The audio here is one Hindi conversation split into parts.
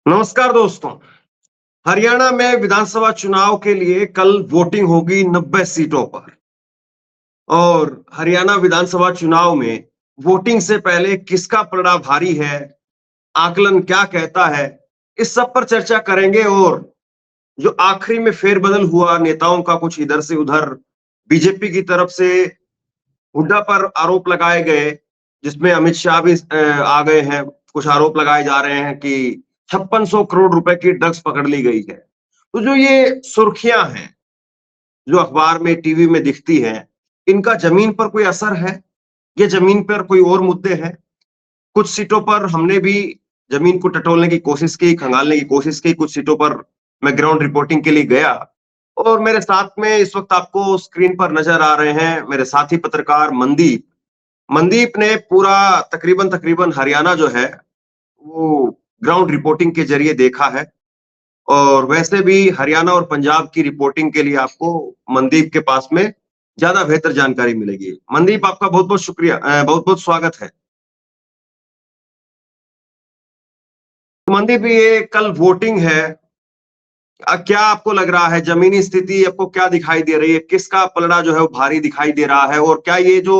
नमस्कार दोस्तों। हरियाणा में विधानसभा चुनाव के लिए कल वोटिंग होगी 90 सीटों पर और हरियाणा विधानसभा चुनाव में वोटिंग से पहले किसका पलड़ा भारी है, आकलन क्या कहता है, इस सब पर चर्चा करेंगे। और जो आखिरी में फेरबदल हुआ नेताओं का, कुछ इधर से उधर, बीजेपी की तरफ से हुड्डा पर आरोप लगाए गए, जिसमें अमित शाह भी आ गए हैं। कुछ आरोप लगाए जा रहे हैं कि 5600 करोड़ रुपए की ड्रग्स पकड़ ली गई है। तो जो ये सुर्खियां हैं, जो अखबार में, टीवी में दिखती हैं, इनका जमीन पर कोई असर है? ये जमीन पर कोई और मुद्दे हैं? कुछ सीटों पर हमने भी जमीन को टटोलने की कोशिश की, खंगालने की कोशिश की। कुछ सीटों पर मैं ग्राउंड रिपोर्टिंग के लिए गया और मेरे साथ में इस वक्त आपको स्क्रीन पर नजर आ रहे हैं मेरे साथी पत्रकार मनदीप। मनदीप ने पूरा तकरीबन तकरीबन हरियाणा जो है वो ग्राउंड रिपोर्टिंग के जरिए देखा है। और वैसे भी हरियाणा और पंजाब की रिपोर्टिंग के लिए आपको मनदीप के पास में ज्यादा बेहतर जानकारी मिलेगी। मनदीप, आपका बहुत बहुत शुक्रिया, बहुत बहुत स्वागत है। तो मनदीप, ये कल वोटिंग है, क्या आपको लग रहा है, जमीनी स्थिति आपको क्या दिखाई दे रही है? किसका पलड़ा जो है वो भारी दिखाई दे रहा है? और क्या ये जो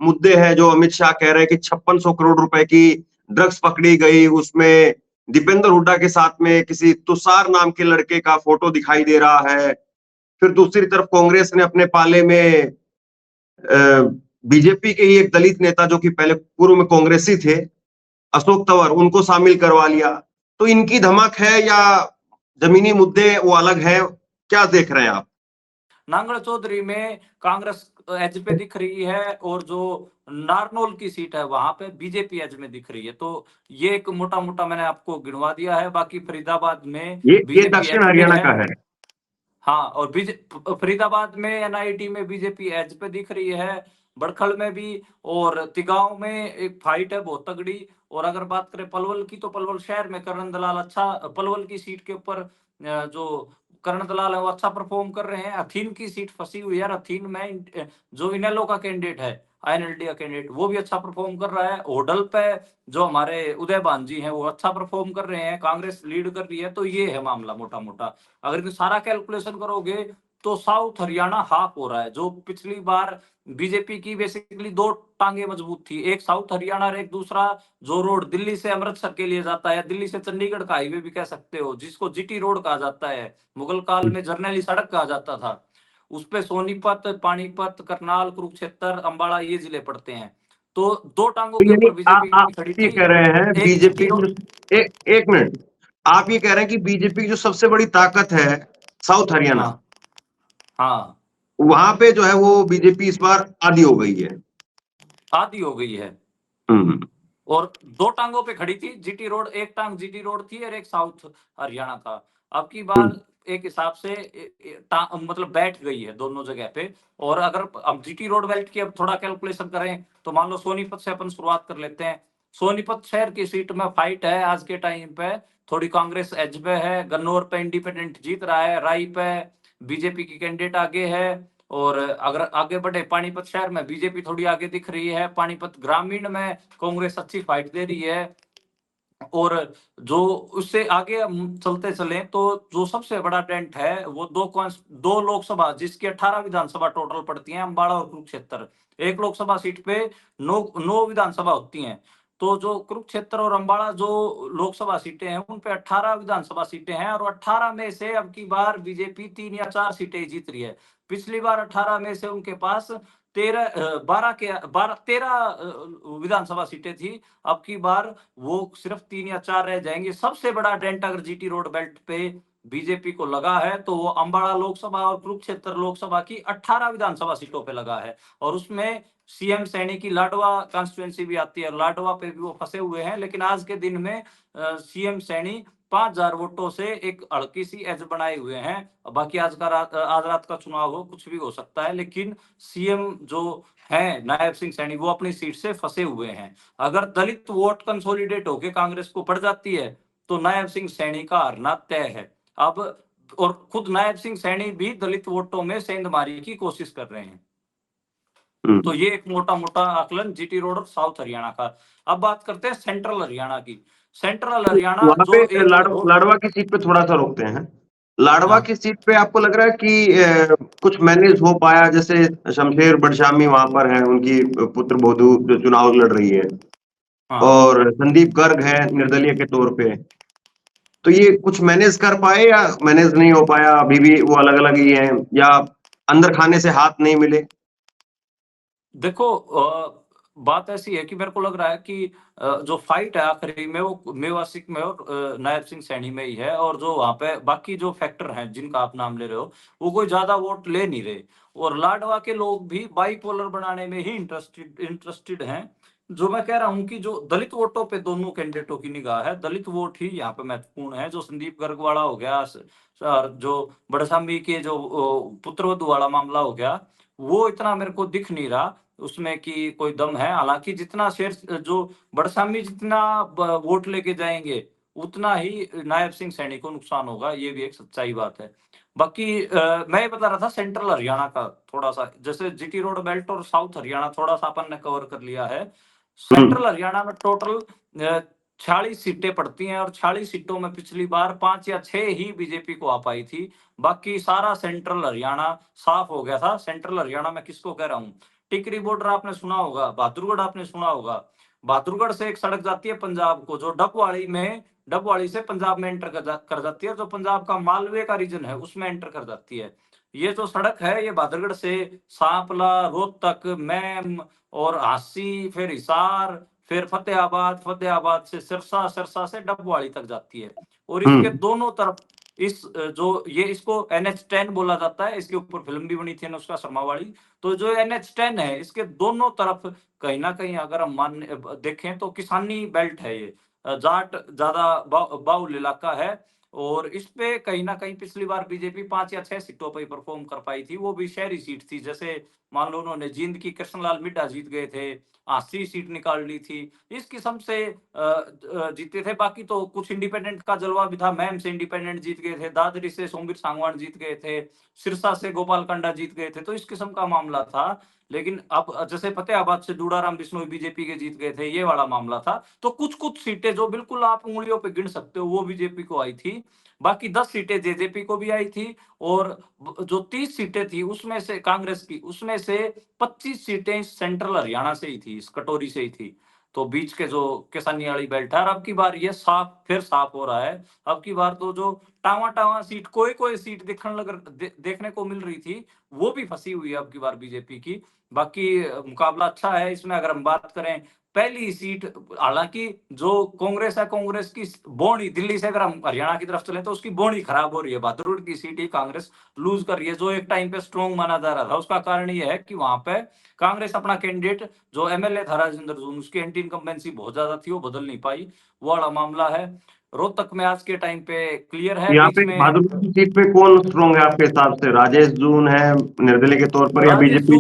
मुद्दे हैं, जो अमित शाह कह रहे हैं कि 5600 करोड़ रुपए की ड्रग्स पकड़ी गई, उसमें दीपेंद्र हुड्डा के साथ में किसी तुषार नाम के लड़के का फोटो दिखाई दे रहा है। फिर दूसरी तरफ कांग्रेस ने अपने पाले में बीजेपी के ही एक दलित नेता, जो कि पहले पूर्व में कांग्रेसी थे, अशोक तंवर, उनको शामिल करवा लिया। तो इनकी धमक है या जमीनी मुद्दे वो अलग है? क्या देख रहे हैं आप? नांगल चौधरी में कांग्रेस एज पे दिख रही है और जो नारनौल की सीट है वहां पे बीजेपी एज में दिख रही है। तो ये एक मोटा मोटा मैंने आपको गिनवा दिया है। बाकी फरीदाबाद में ये बीजेपी दक्षिण एज पे हरियाणा है। का है। हाँ, और फरीदाबाद में एनआईटी में बीजेपी एज पे दिख रही है, बड़खल में भी, और तिगांव में एक फाइट है बहुत तगड़ी। और अगर बात करें पलवल की, तो पलवल शहर में करण दलाल अच्छा, पलवल की सीट के ऊपर जो करण दलाल है वो अच्छा परफॉर्म कर रहे हैं। हथीन की सीट फंसी हुई है, हथीन में जो इनेलो का कैंडिडेट है, आईएनएलडी का कैंडिडेट, वो भी अच्छा परफॉर्म कर रहा है। होडल पे जो हमारे उदय भानजी हैं वो अच्छा परफॉर्म कर रहे हैं, कांग्रेस लीड कर रही है। तो ये है मामला मोटा मोटा। अगर ये सारा कैलकुलेशन करोगे तो साउथ हरियाणा हाफ हो रहा है। जो पिछली बार बीजेपी की बेसिकली दो टांगे मजबूत थी, एक साउथ हरियाणा और एक दूसरा जो रोड दिल्ली से अमृतसर के लिए जाता है, दिल्ली से चंडीगढ़ का हाईवे भी कह सकते हो, जिसको जीटी रोड कहा जाता है, मुगल काल में जरनैली सड़क कहा जाता था। उस पे सोनीपत, पानीपत, करनाल, कुरुक्षेत्र, अंबाला ये जिले पड़ते हैं। तो दो टांगों तो के यानी ऊपर बीजेपी आप खड़ी ये थी। कह रहे हैं एक जीटी बीजेपी रोड। एक मिनट, आप ये कह रहे हैं कि बीजेपी की जो सबसे बड़ी ताकत है साउथ हरियाणा, हाँ हाँ, वहां पे जो है वो बीजेपी इस बार आधी हो गई है। आधी हो गई है हम्म। और दो टांगों पे खड़ी थी। जीटी रोड, एक टांग जीटी रोड थी और एक साउथ हरियाणा था। अब की हम्म। बार एक हिसाब से मतलब बैठ गई है दोनों जगह पे। और अगर अब जीटी रोड बेल्ट की अब थोड़ा कैलकुलेशन करें तो मान लो सोनीपत से अपन शुरुआत कर लेते हैं। सोनीपत शहर की सीट में फाइट है आज के टाइम पे, थोड़ी कांग्रेस एज पे है। गन्नौर पे इंडिपेंडेंट जीत रहा है, राई पे बीजेपी की कैंडिडेट आगे है। और अगर आगे बढ़े, पानीपत शहर में बीजेपी थोड़ी आगे दिख रही है, पानीपत ग्रामीण में कांग्रेस अच्छी फाइट दे रही है। और जो उससे आगे हम चलते चले तो जो सबसे बड़ा डेंट है वो दो लोकसभा, जिसकी 18 विधानसभा टोटल पड़ती हैं, अम्बाड़ा और कुरुक्षेत्र। एक लोकसभा सीट पे नौ नौ विधानसभा होती हैं। तो जो कुरुक्षेत्र और अम्बाड़ा जो लोकसभा सीटें हैं उन पे 18 विधानसभा सीटें हैं, और 18 में से अब की बार बीजेपी 3 या 4 सीटें जीत रही है। पिछली बार 18 में से उनके पास 13 विधानसभा सीटें थी। अब की बार वो सिर्फ 3 या 4 रह जाएंगे। सबसे बड़ा डेंट अगर जीटी रोड बेल्ट पे बीजेपी को लगा है तो वो अम्बाड़ा लोकसभा और कुरुक्षेत्र लोकसभा की 18 विधानसभा सीटों पे लगा है। और उसमें सीएम सैनी की लाडवा कॉन्स्टिट्यूएंसी भी आती है, लाडवा पे भी वो फंसे हुए हैं। लेकिन आज के दिन में सीएम सैनी 5,000 वोटों से एक हल्की सी एज बनाए हुए हैं। बाकी आज रात का चुनाव हो, कुछ भी हो सकता है, लेकिन सीएम जो है नायब सिंह सैनी वो अपनी सीट से फंसे हुए हैं। अगर दलित वोट कंसोलिडेट होकर कांग्रेस को पड़ जाती है तो नायब सिंह सैनी का हारना तय है अब। और खुद नायब सिंह सैनी भी दलित वोटों में सेंधमारी की कोशिश कर रहे हैं। तो ये एक मोटा मोटा आकलन जीटी रोड और साउथ हरियाणा का। अब बात करते हैं सेंट्रल हरियाणा की। सेंट्रल हरियाणा वहां जो पे एक लाडवा की सीट पे थोड़ा सा रोकते हैं। लाडवा हाँ की सीट पे आपको लग रहा है कि कुछ मैनेज हो पाया? जैसे शमशेर बड़शामी वहां पर है, उनकी पुत्र बोधू जो चुनाव लड़ रही है, हाँ और संदीप गर्ग है निर्दलीय के तौर पे। तो ये कुछ मैनेज कर पाए या मैनेज नहीं हो पाया? अभी भी वो अलग अलग ही हैं, या अंदर खाने से हाथ नहीं मिले? देखो बात ऐसी है कि मेरे को लग रहा है कि जो फाइट है आखिरी में वो मेवा सिंह में और नायब सिंह सैनी में ही है, और जो वहां पे बाकी जो फैक्टर हैं जिनका आप नाम ले रहे हो वो कोई ज्यादा वोट ले नहीं रहे, और लाडवा के लोग भी बाईपोलर बनाने में ही इंटरेस्टेड हैं। जो मैं कह रहा हूँ कि जो दलित वोटों पे दोनों कैंडिडेटों की निगाह है, दलित वोट ही यहाँ पे महत्वपूर्ण है। जो संदीप गर्ग वाला हो गया, और जो बड़सामी के जो पुत्रवधु वाला मामला हो गया, वो इतना मेरे को दिख नहीं रहा उसमें कि कोई दम है। हालांकि जितना शेर जो बड़सामी जितना वोट लेके जाएंगे उतना ही नायब सिंह सैनी को नुकसान होगा, ये भी एक सच्चाई बात है। बाकी मैं ये बता रहा था सेंट्रल हरियाणा का थोड़ा सा, जैसे जीटी रोड बेल्ट और साउथ हरियाणा थोड़ा सा अपन ने कवर कर लिया है। हम्म। सेंट्रल हरियाणा में टोटल 46 सीटें पड़ती हैं, और 46 सीटों में पिछली बार 5 या 6 ही बीजेपी को आ पाई थी। बाकी सारा सेंट्रल हरियाणा साफ हो गया था। सेंट्रल हरियाणा में किसको कह रहा हूँ, टिकरी बॉर्डर आपने सुना होगा, बहादुरगढ़ आपने सुना होगा। बहादुरगढ़ से एक सड़क जाती है पंजाब को, जो डबवाड़ी से पंजाब में एंटर कर जाती है, जो पंजाब का मालवे का रीजन है उसमें एंटर कर जाती है। ये जो सड़क है ये बहादुरगढ़ से सांपला, रोहतक, मैम और हांसी, फिर हिसार, फिर फतेहाबाद, फतेहाबाद से सिरसा, सिरसा से डबवाड़ी तक जाती है। और इसके हम्म। दोनों तरफ इस जो ये इसको NH10 बोला जाता है, इसके ऊपर फिल्म भी बनी थी अनुष्का शर्मा वाली। तो जो NH10 है इसके दोनों तरफ कहीं ना कहीं अगर हम मान देखें तो किसानी बेल्ट है ये, जाट ज्यादा बाउल इलाका है। और इस पे कहीं ना कहीं पिछली बार बीजेपी 5 या 6 सीटों पर ही परफॉर्म कर पाई थी, वो भी शहरी सीट थी। जैसे मान लो उन्होंने जींद की कृष्णलाल मिड्ढा जीत गए थे, 80 सीट निकाल ली थी, इस किस्म से जीते थे। बाकी तो कुछ इंडिपेंडेंट का जलवा भी था, मैम से इंडिपेंडेंट जीत गए थे, दादरी से सोमवीर सांगवान जीत गए थे, सिरसा से गोपाल कांडा जीत गए थे, तो इस किस्म का मामला था। लेकिन अब जैसे फतेहाबाद से दूड़ाराम बिश्नोई बीजेपी के जीत गए थे, ये वाला मामला था। तो कुछ कुछ सीटें जो बिल्कुल आप उंगलियों पे गिन सकते हो वो बीजेपी को आई थी। बाकी 10 सीटें जेजेपी को भी आई थी, और जो 30 सीटें थी उसमें से कांग्रेस की, उसमें से 25 सीटें सेंट्रल हरियाणा से ही थी, इस कटोरी से ही थी। तो बीच के जो किसानी वाली बेल्ट है, और अब की बार ये फिर साफ हो रहा है। अब की बार तो जो टावा टावा सीट, कोई कोई सीट देखने को मिल रही थी, वो भी फंसी हुई है अब की बार बीजेपी की। बाकी मुकाबला अच्छा है इसमें। अगर हम बात करें पहली सीट, हालांकि जो कांग्रेस है, कांग्रेस की बोनी दिल्ली से, अगर हम हरियाणा की तरफ चले तो उसकी बोनी खराब हो रही है। बहादुरगढ़ की सीट ही कांग्रेस लूज कर रही है, जो एक टाइम पे स्ट्रॉन्ग माना जा रहा था। उसका कारण ये है कि वहां पे कांग्रेस अपना कैंडिडेट जो MLA था राजेंद्र जून, उसकी एंटी इनकम्बेंसी बहुत ज्यादा थी, वो बदल नहीं पाई, वो वाला मामला है। रोहतक में आज के टाइम पे क्लियर है, यहाँ बीच पे में बहादुरगढ़ की सीट पे कौन स्ट्रोंग है आपके हिसाब से? राजेश जून है निर्दलीय के तौर पर, या राजेश बीजेपी?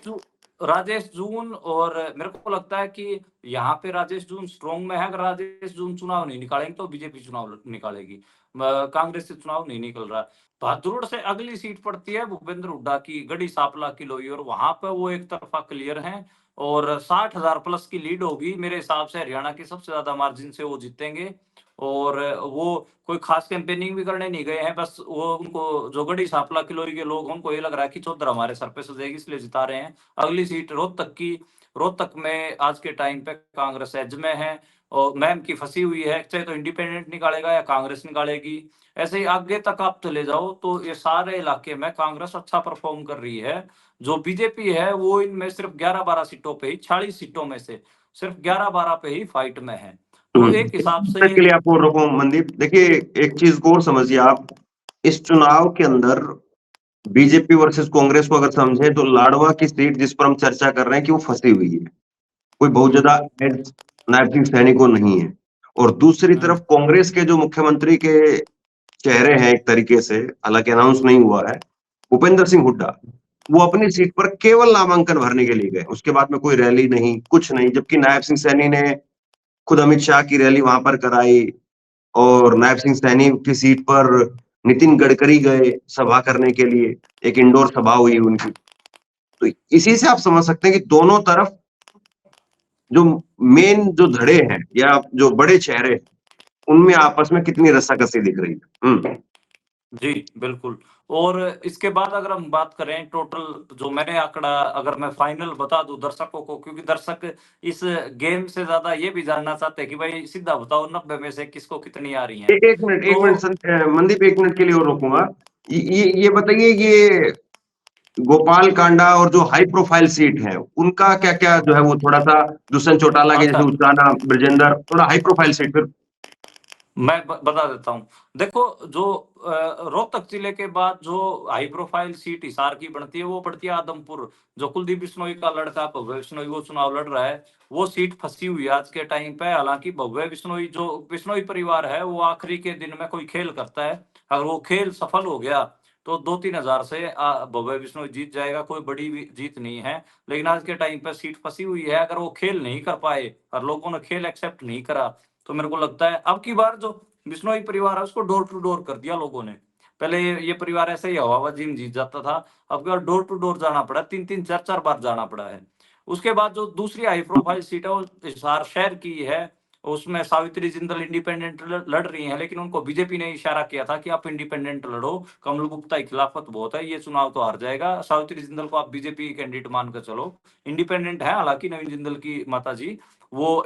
जून राजेश जून, और मेरे को लगता है कि यहाँ पे राजेश जून स्ट्रॉन्ग में है। अगर राजेश जून चुनाव नहीं निकालेंगे तो बीजेपी चुनाव निकालेगी, कांग्रेस से चुनाव नहीं निकल रहा। बहादुरगढ़ से अगली सीट पड़ती है भूपेंद्र हुड्डा की गढ़ी सांपला की लोई, और वहां पे वो एक तरफा क्लियर है, और 60,000 प्लस की लीड होगी मेरे हिसाब से। हरियाणा की सबसे ज्यादा मार्जिन से वो जीतेंगे। और वो कोई खास कैंपेनिंग भी करने नहीं गए हैं, बस वो उनको जो गढ़ी सांपला किलोई के लोग, उनको ये लग रहा है कि चौधर हमारे सर पे सजेगी, इसलिए जिता रहे हैं। अगली सीट रोहतक की, रोहतक में आज के टाइम पे कांग्रेस एज में है, और मैम की फंसी हुई है, चाहे तो इंडिपेंडेंट निकालेगा या कांग्रेस निकालेगी। ऐसे ही आगे तक आप चले जाओ तो ये सारे इलाके में कांग्रेस अच्छा परफॉर्म कर रही है। जो बीजेपी है वो इनमें सिर्फ 11-12 सीटों पे ही, 40 सीटों में से सिर्फ 11-12 पे ही फाइट में है। तो एक हिसाब से के लिए आपको रोको मनदीप, देखिए एक चीज को और समझिए आप। इस चुनाव के अंदर बीजेपी वर्सेस कांग्रेस को अगर समझें तो लाडवा की सीट जिस पर हम चर्चा कर रहे हैं कि वो फंसी हुई है, कोई बहुत ज्यादा एज नायब सिंह सैनी को नहीं है। और दूसरी तरफ कांग्रेस के जो मुख्यमंत्री के चेहरे हैं एक तरीके से, हालांकि अनाउंस नहीं हुआ है, भूपेंद्र सिंह हुड्डा, वो अपनी सीट पर केवल नामांकन भरने के लिए गए, उसके बाद में कोई रैली नहीं, कुछ नहीं। जबकि नायब सिंह सैनी ने खुद अमित शाह की रैली वहां पर कराई, और नायब सिंह सैनी की सीट पर नितिन गडकरी गए सभा करने के लिए, एक इंडोर सभा हुई उनकी। तो इसी से आप समझ सकते हैं कि दोनों तरफ जो मेन जो धड़े हैं या जो बड़े चेहरे हैं, उनमें आपस में कितनी रस्साकसी दिख रही है? जी, बिल्कुल। और इसके बाद अगर हम बात करें टोटल जो मैंने आँकड़ा अगर मैं फाइनल बता दूँ दर्शकों को क्योंकि दर्शक इस गेम से ज़्यादा ये भी जानना चाहते हैं कि भाई सीधा बताओ 90 में से किसको कितनी आ रही हैं। एक मिनट तो मनदीप, 1 मिनट के लिए और रोकूंगा। ये बताइए, ये गोपाल कांडा और जो हाई प्रोफाइल सीट है, उनका क्या क्या जो है वो थोड़ा सा दुष्यंत चौटाला के जैसे अच्छा, उचाना, ब्रजेंद्र, थोड़ा हाई प्रोफाइल सीट फिर। मैं बता देता हूँ। देखो जो रोहतक जिले के बाद जो हाई प्रोफाइल सीट हिसार की बनती है, वो पड़ती है आदमपुर। जो कुलदीप बिश्नोई का लड़का भव्य बिश्नोई वो चुनाव लड़ रहा है, वो सीट फँसी हुई है आज के टाइम पे। हालाँकि भव्य बिश्नोई जो बिश्नोई परिवार है, वो आखिरी के दिन में कोई खेल करता है। अगर वो खेल सफल हो गया, तो 2-3 हज़ार से भव्य बिश्नोई जीत जाएगा, कोई बड़ी भी जीत नहीं है। लेकिन आज के टाइम पे सीट फँसी हुई है, अगर वो खेल नहीं कर पाए और लोगों ने खेल एक्सेप्ट नहीं करा, तो मेरे को लगता है अब की बार जो बिश्नोई परिवार है उसको डोर टू डोर कर दिया लोगों ने। पहले ये परिवार ऐसे ही हवाबाजी में जीत जाता था, अब की बार डोर टू डोर जाना पड़ा, 3-3 4-4 बार जाना पड़ा है। उसके बाद जो दूसरी हाई प्रोफाइल सीट है वो हिसार शहर की है, उसमें सावित्री जिंदल इंडिपेंडेंट लड़ रही हैं, लेकिन उनको बीजेपी ने इशारा किया था कि आप इंडिपेंडेंट लड़ो, कमल गुप्ता की खिलाफत बहुत है, ये चुनाव तो हार जाएगा, सावित्री जिंदल को आप बीजेपी की कैंडिडेट मानकर चलो। इंडिपेंडेंट है हालाँकि नवीन जिंदल की माताजी, वो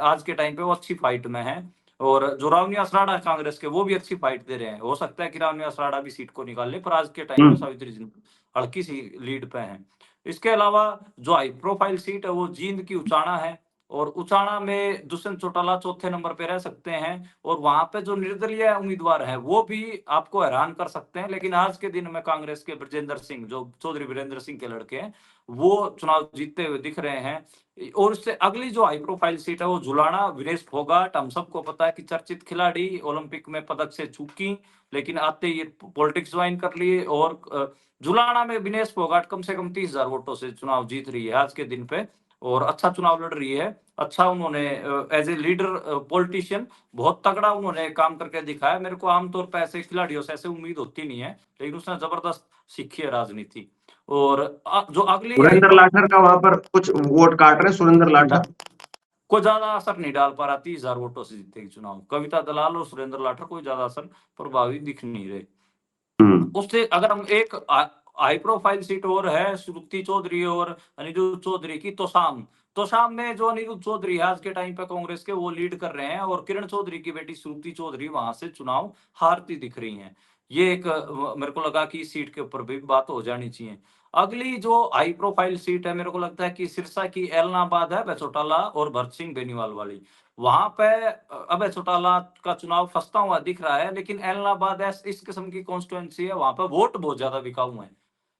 आज के टाइम पे वो अच्छी फाइट में हैं। और जो रावनी असराड़ा है कांग्रेस के, वो भी अच्छी फाइट दे रहे हैं। हो सकता है कि रावनी असराड़ा भी सीट को निकाल ले, पर आज के टाइम पे हम्म। सावित्री जिंदल हल्की सी लीड पे हैं। इसके अलावा जो हाई प्रोफाइल सीट है वो जींद की उचाना है, और उचाना में दुष्यंत चौटाला चौथे नंबर पे रह सकते हैं, और वहां पे जो निर्दलीय उम्मीदवार हैं वो भी आपको हैरान कर सकते हैं। लेकिन आज के दिन में कांग्रेस के ब्रजेंद्र सिंह, जो चौधरी वीरेंद्र सिंह के लड़के हैं, वो चुनाव जीतते हुए दिख रहे हैं। और उससे अगली जो हाई प्रोफाइल सीट है वो जुलाना विनेश फोगाट, हम सबको पता है कि चर्चित खिलाड़ी, ओलंपिक में पदक से चूकी, लेकिन आते ही पॉलिटिक्स ज्वाइन कर लिए। और जुलाना में विनेश फोगाट कम से कम 30,000 वोटों से चुनाव जीत रही है आज के दिन पे, और अच्छा चुनाव लड़ रही है। अच्छा उन्होंने एज ए लीडर पॉलिटिशियन बहुत तगड़ा उन्होंने काम करके दिखाया। मेरे को आमतौर पर ऐसे खिलाड़ियों से ऐसे उम्मीद होती नहीं है, लेकिन उसने जबरदस्त सीखी है राजनीति। और जो अगली हाई सुरेंद्र लाठर का वहां पर कुछ वोट काट रहे हैं, सुरेंद्र लाठर। कोई ज्यादा असर नहीं डाल पा रहा, 30,000 वोटों से जीतेगी चुनाव। कविता दलाल और सुरेंद्र लाठर कोई ज्यादा असर प्रभावी दिख नहीं रहे। उससे अगर हम एक हाई प्रोफाइल सीट और है श्रुति चौधरी और अनिरुद्ध चौधरी की, तो शाम में जो अनिरुद्ध चौधरी है आज के टाइम पे कांग्रेस के, वो लीड कर रहे हैं, और किरण चौधरी की बेटी श्रुति चौधरी वहां से चुनाव हारती दिख रही हैं। ये एक मेरे को लगा कि इस सीट के ऊपर भी बात हो जानी चाहिए। अगली जो हाई प्रोफाइल सीट है, मेरे को लगता है कि सिरसा की एलनाबाद है, चौटाला और भरत सिंह बेनीवाल वाली। वहां पे अभय चौटाला का चुनाव फंसता हुआ दिख रहा है, लेकिन एलनाबाद इस किस्म की कॉन्स्टिट्यूएंसी है, वहां पे वोट बहुत ज्यादा बिकाऊ है।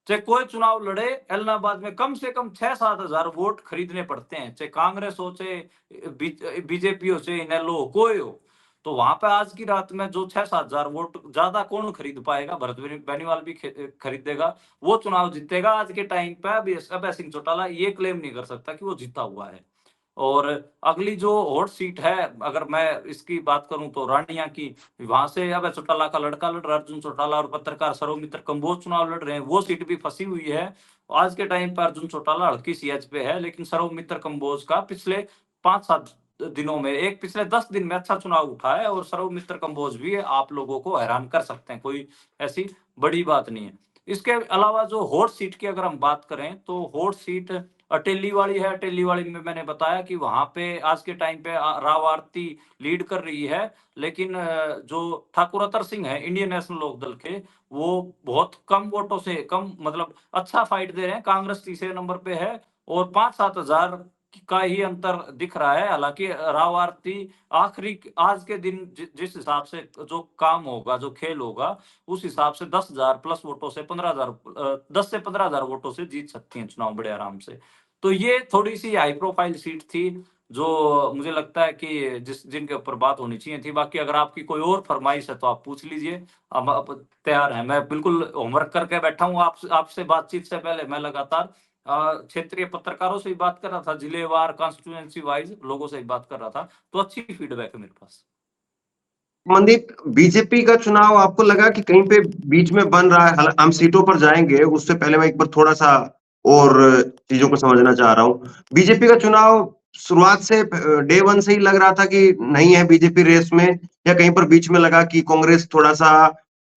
चाहे कोई चुनाव लड़े, एलनाबाद में कम से कम 6-7 हजार वोट खरीदने पड़ते हैं, चाहे कांग्रेस हो, चाहे बीजेपी हो, चाहे इनेलो हो, कोई हो। तो वहां पे आज की रात में जो 6-7 हजार वोट ज्यादा कौन खरीद पाएगा, भरत बेनीवाल भी खरीदेगा, वो चुनाव जीतेगा। आज के टाइम पे अभय सिंह चौटाला ये क्लेम नहीं कर सकता कि वो जीता हुआ है। और अगली जो हॉट सीट है, अगर मैं इसकी बात करूं तो रानिया की, वहां से अभय चौटाला का लड़का लड़ रहा है, अर्जुन चौटाला, और पत्रकार सरोमित्र कंबोज चुनाव लड़ रहे हैं, वो सीट भी फंसी हुई है। आज के टाइम पर अर्जुन चौटाला हल्की सी एज पे है, लेकिन सरोमित्र कंबोज का पिछले 5-7 दिनों में, एक पिछले 10 दिन में अच्छा चुनाव उठा है, और सरोमित्र कंबोज भी आप लोगों को हैरान कर सकते हैं, कोई ऐसी बड़ी बात नहीं है। इसके अलावा जो हॉट सीट की अगर हम बात करें, तो हॉट सीट अटेली वाली है। अटेली वाली में मैंने बताया कि वहां पे आज के टाइम पे राव आरती लीड कर रही है, लेकिन जो ठाकुर अतर सिंह है इंडियन नेशनल लोकदल के, वो बहुत कम वोटों से, कम मतलब अच्छा फाइट दे रहे हैं। कांग्रेस तीसरे नंबर पे है, और 5-7 हजार का ही अंतर दिख रहा है। हालांकि राव आरती आखिरी आज के दिन जिस हिसाब से जो काम होगा, जो खेल होगा, उस हिसाब से 10,000 प्लस वोटों से 15,000 10 से 15,000 वोटों से जीत सकती हैं चुनाव बड़े आराम से। तो ये थोड़ी सी हाई प्रोफाइल सीट थी, जो मुझे लगता है कि जिनके ऊपर बात होनी चाहिए थी। बाकी अगर आपकी कोई और फरमाइश है तो आप पूछ लीजिए, हम आप तैयार हैं। मैं बिल्कुल होमवर्क करके बैठा हूँ। आपसे बातचीत से पहले मैं लगातार क्षेत्रीय पत्रकारों से भी बात कर रहा था, जिलेवार कॉन्स्टिट्यूएंसी वाइज लोगों से भी बात कर रहा था, तो अच्छी फीडबैक है मेरे पास। मनदीप, बीजेपी का चुनाव आपको लगा कि कहीं पे बीच में बन रहा है? हम सीटों पर जाएंगे, उससे पहले मैं एक बार थोड़ा सा और चीजों को समझना चाह रहा हूं। बीजेपी का चुनाव शुरुआत से डे वन से ही लग रहा था कि नहीं है बीजेपी रेस में, या कहीं पर बीच में लगा कि कांग्रेस थोड़ा सा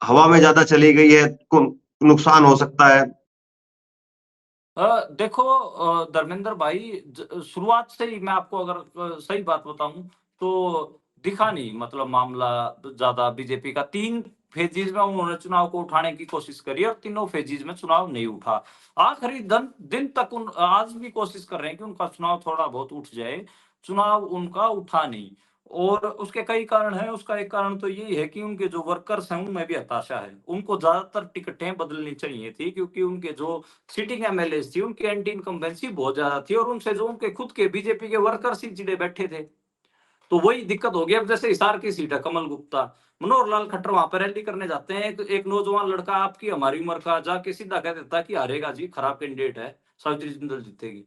हवा में ज्यादा चली गई है, नुकसान हो सकता है? देखो धर्मेंद्र भाई, शुरुआत से ही मैं आपको अगर सही बात बताऊं तो दिखा नहीं, मतलब मामला ज्यादा बीजेपी का। 3 फेजीज में उन्होंने चुनाव को उठाने की कोशिश करी और तीनों फेजीज में चुनाव नहीं उठा। आखिरी दिन तक आज भी कोशिश कर रहे हैं कि उनका चुनाव थोड़ा बहुत उठ जाए, चुनाव उनका उठा नहीं। और उसके कई कारण हैं। उसका एक कारण तो यही है कि उनके जो वर्कर्स हैं उनमें भी हताशा है। उनको ज्यादातर टिकटें बदलनी चाहिए थी, क्योंकि उनके जो सिटिंग एमएलए थी उनकी एंटी इनकम्बेंसी बहुत ज्यादा थी और उनसे जो उनके खुद के बीजेपी के वर्कर्स ही चिड़े बैठे थे। तो वही दिक्कत हो गई। अब जैसे हिसार की सीट है, कमल गुप्ता, मनोहर लाल खट्टर वहां पर रैली करने जाते हैं, एक नौजवान लड़का आपकी हमारी उम्र का जाके सीधा कह देता कि हारेगा जी, खराब कैंडिडेट है, सावित्री जिंदल जीतेगी।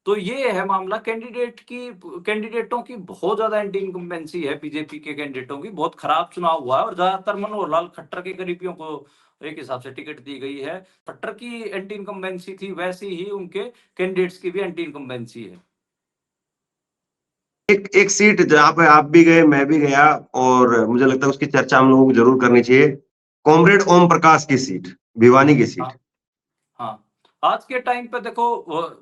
तो ये है मामला। कैंडिडेटों की बहुत ज्यादा एंटी इनकम्बेंसी है, बीजेपी के कैंडिडेटों की बहुत खराब चुनाव हुआ है और ज्यादातर मनोहर लाल खट्टर के करीबियों को एक हिसाब से टिकट दी गई है। खट्टर की एंटी इनकम्बेंसी थी, वैसी ही उनके कैंडिडेट्स की भी एंटी इनकम्बेंसी है। एक सीट जहां पे आप भी गए, मैं भी गया, और मुझे लगता है उसकी चर्चा हम लोगों को जरूर करनी चाहिए, कॉमरेड ओम प्रकाश की सीट, भिवानी की सीट। हाँ, हाँ। आज के टाइम पे देखो,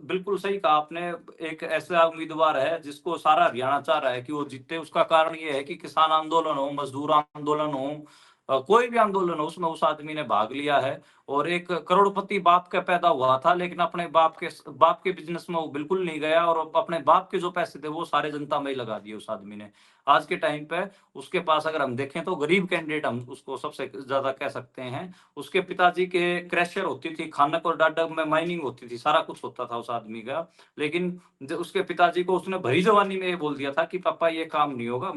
बिल्कुल सही कहा आपने। एक ऐसा उम्मीदवार है जिसको सारा हरियाणा चाह रहा है कि वो जीते। उसका कारण ये है कि किसान आंदोलन हो, मजदूर आंदोलन हो, कोई भी आंदोलन हो, उसमें उस आदमी ने भाग लिया है। और एक करोड़पति बाप का पैदा हुआ था, लेकिन अपने बाप के बिजनेस में वो बिल्कुल नहीं गया और अपने बाप के जो पैसे थे वो सारे जनता में ही लगा दिए उस आदमी ने। आज के टाइम पे उसके पास अगर हम देखें तो गरीब कैंडिडेट हम उसको सबसे ज्यादा कह सकते हैं। उसके पिताजी के क्रैशर होती थी, खानक और डाडक में माइनिंग होती थी, सारा कुछ होता था उस आदमी का। लेकिन उसके पिताजी को उसने भरी जवानी में ये बोल दिया था कि पापा ये काम नहीं होगा,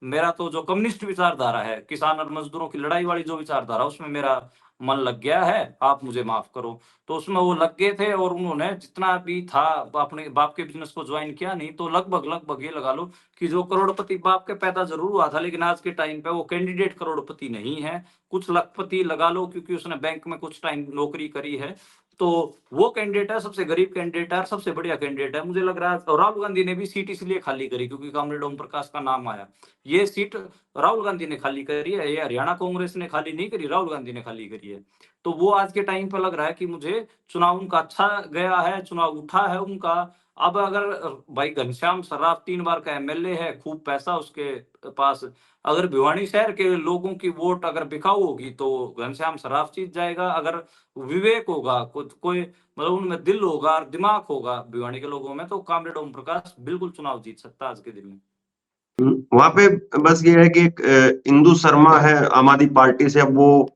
मेरा तो जो कम्युनिस्ट विचारधारा है, किसान और मजदूरों की लड़ाई वाली जो विचारधारा, उसमें मेरा मन लग गया है, आप मुझे माफ करो। तो उसमें वो लग गए थे और उन्होंने जितना भी था अपने बाप के बिजनेस को ज्वाइन किया। नहीं तो लगभग लगभग ये लगा लो कि जो करोड़पति बाप के पैदा जरूर हुआ था, लेकिन आज के टाइम पे वो कैंडिडेट करोड़पति नहीं है, कुछ लखपति लगा लो, क्योंकि उसने बैंक में कुछ टाइम नौकरी करी है। तो वो कैंडिडेट है, सबसे गरीब कैंडिडेट है और सबसे बढ़िया कैंडिडेट है। मुझे लग रहा है और राहुल गांधी ने भी सीट इसलिए खाली करी क्योंकि कॉमरेड ओम प्रकाश का नाम आया। ये सीट राहुल गांधी ने खाली करी है, ये हरियाणा कांग्रेस ने खाली नहीं करी, राहुल गांधी ने खाली करी है। तो वो आज के टाइम पे लग रहा है कि मुझे चुनाव उनका अच्छा गया है, चुनाव उठा है उनका। अब अगर भाई घनश्याम सर्राफ 3 बार का एमएलए है, खूब पैसा उसके पास, अगर भिवानी शहर के लोगों की वोट अगर बिकाऊ होगी तो घनश्याम सर्राफ जीत जाएगा। अगर विवेक होगा, कुछ कोई मतलब उनमें दिल होगा और दिमाग होगा भिवानी के लोगों में, तो कॉमरेड ओम प्रकाश बिल्कुल चुनाव जीत सकता है आज के दिन में। वहां पे बस ये है कि एक इंदु शर्मा है आम आदमी पार्टी से, अब वो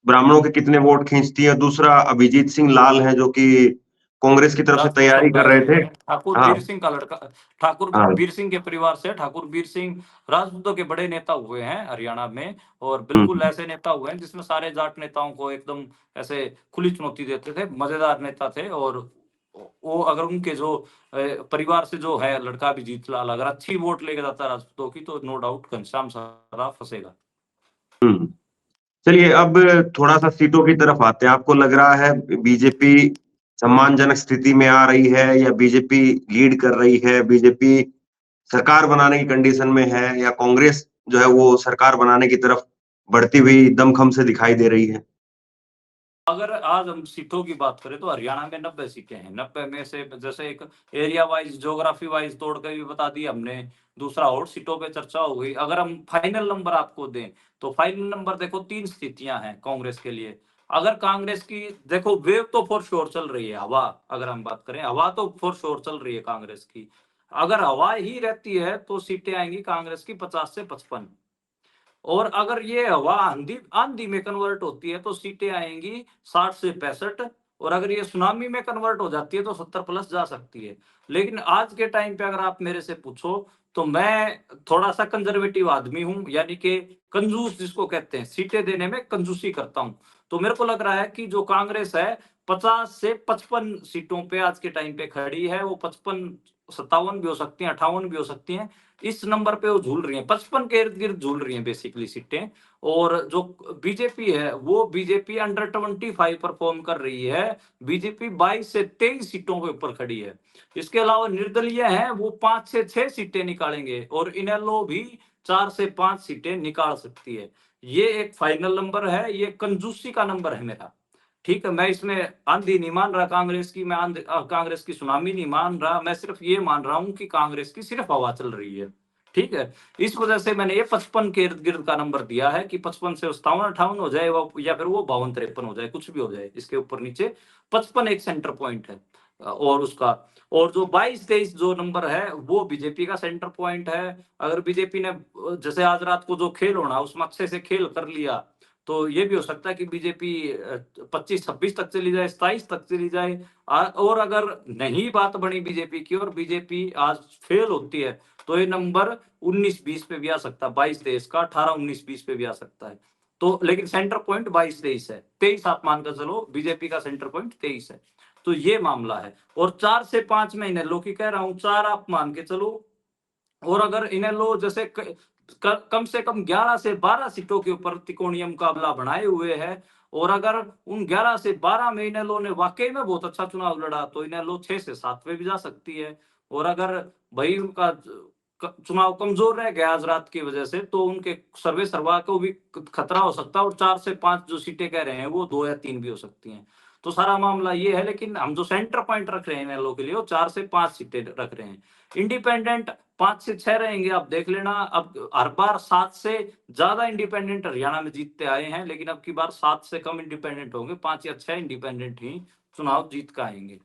ब्राह्मणों के कितने वोट खींचती है। दूसरा अभिजीत सिंह लाल है जो कि कांग्रेस की तरफ से राजपूत तैयारी कर समुदाय रहे से थे। है, ठाकुर हाँ, वीर सिंह का लड़का, ठाकुर हाँ। वीर सिंह के परिवार से। ठाकुर वीर सिंह राजपूतों के बड़े नेता हुए हैं हरियाणा में, और बिल्कुल हम्म। ऐसे नेता हुए हैं जिसमें सारे जाट नेताओं को एकदम ऐसे खुली चुनौती देते थे, मजेदार नेता थे। और वो अगर उनके जो परिवार से जो है लड़का अभिजीत लाल अगर अच्छी वोट लेके जाता है राजपूतों की, तो नो डाउट घनश्याम सराफ फंसेगा। हम्म। चलिए, अब थोड़ा सा सीटों की तरफ आते हैं। आपको लग रहा है बीजेपी सम्मानजनक स्थिति में आ रही है, या बीजेपी लीड कर रही है, बीजेपी सरकार बनाने की कंडीशन में है, या कांग्रेस जो है वो सरकार बनाने की तरफ बढ़ती हुई दमखम से दिखाई दे रही है? अगर आज हम सीटों की बात करें तो हरियाणा में 90 सीटें हैं। 90 में से जैसे एक एरिया वाइज, ज्योग्राफी वाइज तोड़ के भी बता दी हमने। दूसरा और सीटों पे चर्चा हो गई। अगर हम फाइनल नंबर आपको दें तो फाइनल नंबर देखो, 3 स्थितियां हैं कांग्रेस के लिए। अगर कांग्रेस की देखो, वेव तो फॉर श्योर चल रही है, हवा अगर हम बात करें, हवा तो फॉर श्योर चल रही है कांग्रेस की। अगर हवा ही रहती है तो सीटें आएंगी कांग्रेस की 50 से 55। और अगर ये हवा आंधी आंधी में कन्वर्ट होती है तो सीटें आएंगी 60 से 65। और अगर ये सुनामी में कन्वर्ट हो जाती है तो 70 प्लस जा सकती है। लेकिन आज के टाइम पे अगर आप मेरे से पूछो तो मैं थोड़ा सा कंजर्वेटिव आदमी हूं, यानी कि कंजूस जिसको कहते हैं, सीटें देने में कंजूसी करता हूं। तो मेरे को लग रहा है कि जो कांग्रेस है 50 से 55 सीटों पे आज के टाइम पे खड़ी है। वो 55 57 भी हो सकती है, 58 भी हो सकती है। इस नंबर पे वो झूल रही हैं, 55 के इर्द गिर्द झूल रही हैं बेसिकली सीटें। और जो बीजेपी है वो बीजेपी अंडर 25 परफॉर्म कर रही है, बीजेपी 22 से 23 सीटों के ऊपर खड़ी है। इसके अलावा निर्दलीय हैं वो 5 से 6 सीटें निकालेंगे और इनेलो भी 4 से 5 सीटें निकाल सकती है। ये एक फाइनल नंबर है, ये कंजूसी का नंबर है मेरा। ठीक है, मैं इसमें आंधी नहीं मान रहा कांग्रेस की, मैं कांग्रेस की सुनामी नहीं मान रहा, मैं सिर्फ ये मान रहा हूं कि कांग्रेस की सिर्फ हवा चल रही है। ठीक है, इस वजह से मैंने ये 55 के इर्द गिर्द का नंबर दिया है कि 55 से 57-58 हो जाए या फिर वो 52-53 हो जाए, कुछ भी हो जाए, इसके ऊपर नीचे 55 एक सेंटर पॉइंट है। और उसका और जो 22-23 जो नंबर है वो बीजेपी का सेंटर पॉइंट है। अगर बीजेपी ने जैसे आज रात को जो खेल होना उसमें अच्छे से खेल कर लिया तो ये भी हो सकता है कि बीजेपी 25-26 तक चली जाए, 27 तक चली जाए। और अगर नहीं बात बनी बीजेपी की और बीजेपी आज फेल होती है तो ये नंबर 19-20 पे भी आ सकता है, 22-23 का 18-19-20 पे भी आ सकता है। तो लेकिन सेंटर पॉइंट 22-23 है, 23 आप मानकर चलो, बीजेपी का सेंटर पॉइंट 23 है। तो ये मामला है। और 4 से 5 महीने लो की कह रहा हूं, 4 आप मान के चलो। और अगर इनेलो जैसे कम से कम 11 से 12 सीटों के ऊपर त्रिकोणीय मुकाबला बनाए हुए है, और अगर उन 11 से 12 में इनेलो ने वाकई में बहुत अच्छा चुनाव लड़ा तो इनेलो 6 से 7 पे भी जा सकती है। और अगर भाई उनका चुनाव कमजोर रह गया आज रात की वजह से तो उनके सर्वे सर्वा को भी खतरा हो सकता है, और 4 से 5 जो सीटें कह रहे हैं वो 2 या 3 भी हो सकती हैं। तो सारा मामला ये है, लेकिन हम जो सेंटर पॉइंट रख रहे हैं इनेलो के लिए वो 4 से 5 सीटें रख रहे हैं। इंडिपेंडेंट 5 से 6 रहेंगे, आप देख लेना। अब हर बार 7 से ज्यादा इंडिपेंडेंट हरियाणा में जीतते आए हैं, लेकिन अब की बार 7 से कम इंडिपेंडेंट होंगे, 5 या 6 इंडिपेंडेंट ही चुनाव जीत कर आएंगे।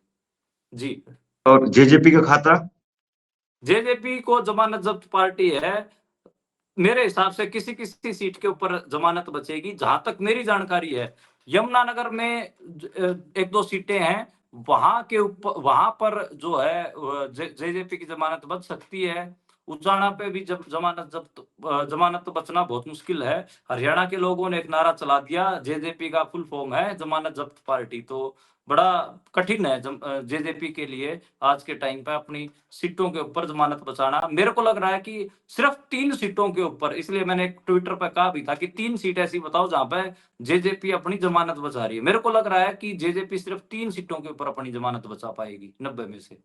जी। और जेजेपी का खाता? जेजेपी को जमानत जब्त पार्टी है, मेरे हिसाब से किसी किसी सीट के ऊपर जमानत बचेगी। जहां तक मेरी जानकारी है, यमुनानगर में एक दो सीटें हैं, वहां के ऊपर वहां पर जो है जेजेपी की जमानत बच सकती है। उचाना पे भी जब जमानत बचना बहुत मुश्किल है। हरियाणा के लोगों ने एक नारा चला दिया, जेजेपी का फुल फॉर्म है जमानत जब्त पार्टी, तो बड़ा कठिन है जेजेपी के लिए आज के टाइम पे अपनी सीटों के ऊपर जमानत बचाना। मेरे को लग रहा है कि सिर्फ 3 सीटों के ऊपर, इसलिए मैंने एक ट्विटर पर कहा भी था कि 3 सीट ऐसी बताओ जहां पे जेजेपी अपनी जमानत बचा रही है। मेरे को लग रहा है कि जेजेपी सिर्फ 3 सीटों के ऊपर अपनी जमानत बचा पाएगी 90 में से।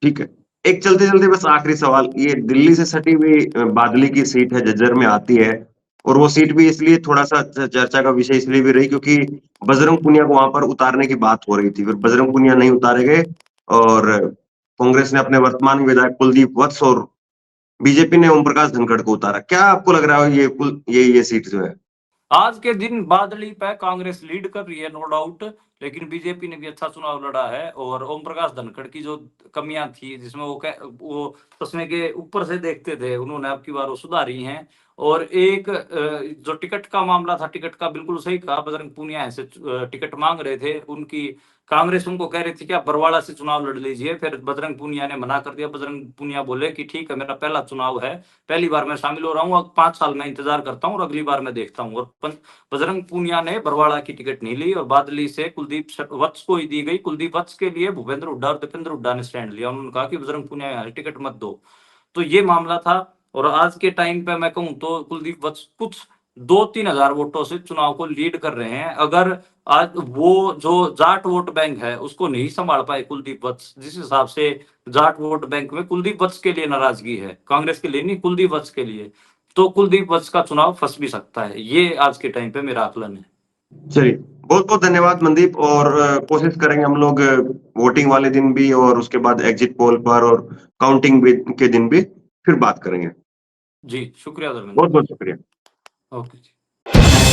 ठीक है, एक चलते चलते बस आखिरी सवाल, ये दिल्ली से सटी हुई बादली की सीट है, झज्जर में आती है, और वो सीट भी इसलिए थोड़ा सा चर्चा का विषय इसलिए भी रही क्योंकि बजरंग पुनिया को वहां पर उतारने की बात हो रही थी, फिर बजरंग पुनिया नहीं उतारे गए और कांग्रेस ने अपने वर्तमान विधायक कुलदीप वत्स और बीजेपी ने ओम प्रकाश धनखड़ को उतारा। क्या आपको लग रहा है ये सीट जो है? आज के दिन बादली पे कांग्रेस लीड कर रही है, नो डाउट, लेकिन बीजेपी ने भी अच्छा चुनाव लड़ा है। और ओम प्रकाश धनखड़ की जो कमियां थी जिसमें वो चश्मे के ऊपर से देखते थे, उन्होंने अब की बार वो सुधारी हैं। और एक जो टिकट का मामला था, टिकट का बिल्कुल सही कहा, बजरंग पूनिया ऐसे टिकट मांग रहे थे, उनकी कांग्रेस उनको कह रही थी कि आप बरवाड़ा से चुनाव लड़ लीजिए, फिर बजरंग पूनिया ने मना कर दिया। बजरंग पूनिया बोले कि ठीक है, मेरा पहला चुनाव है, पहली बार मैं शामिल हो रहा हूँ, अब 5 साल मैं इंतजार करता हूँ और अगली बार मैं देखता हूँ। और बजरंग पूनिया ने बरवाड़ा की टिकट नहीं ली और बादली से कुलदीप वत्स को ही दी गई। कुलदीप वत्स के लिए भूपेंद्र हुड्डा और दीपेंद्र हुड्डा ने स्टैंड लिया, उन्होंने कहा कि बजरंग पूनिया टिकट मत दो। तो ये मामला था। और आज के टाइम पे मैं कहूं तो कुलदीप वत्स कुछ 2-3 हजार वोटों से चुनाव को लीड कर रहे हैं। अगर आज वो जो जाट वोट बैंक है उसको नहीं संभाल पाए कुलदीप वत्स, जिस हिसाब से जाट वोट बैंक में कुलदीप वत्स के लिए नाराजगी है, कांग्रेस के लिए नहीं, कुलदीप वत्स के लिए, तो कुलदीप वत्स का चुनाव फंस भी सकता है। ये आज के टाइम पे मेरा आकलन है। चलिए, बहुत बहुत धन्यवाद मनदीप, और कोशिश करेंगे हम लोग वोटिंग वाले दिन भी और उसके बाद एग्जिट पोल पर और काउंटिंग भी के दिन भी फिर बात करेंगे। जी, शुक्रिया धर्मेंद्र बहुत बहुत जी। शुक्रिया। ओके जी।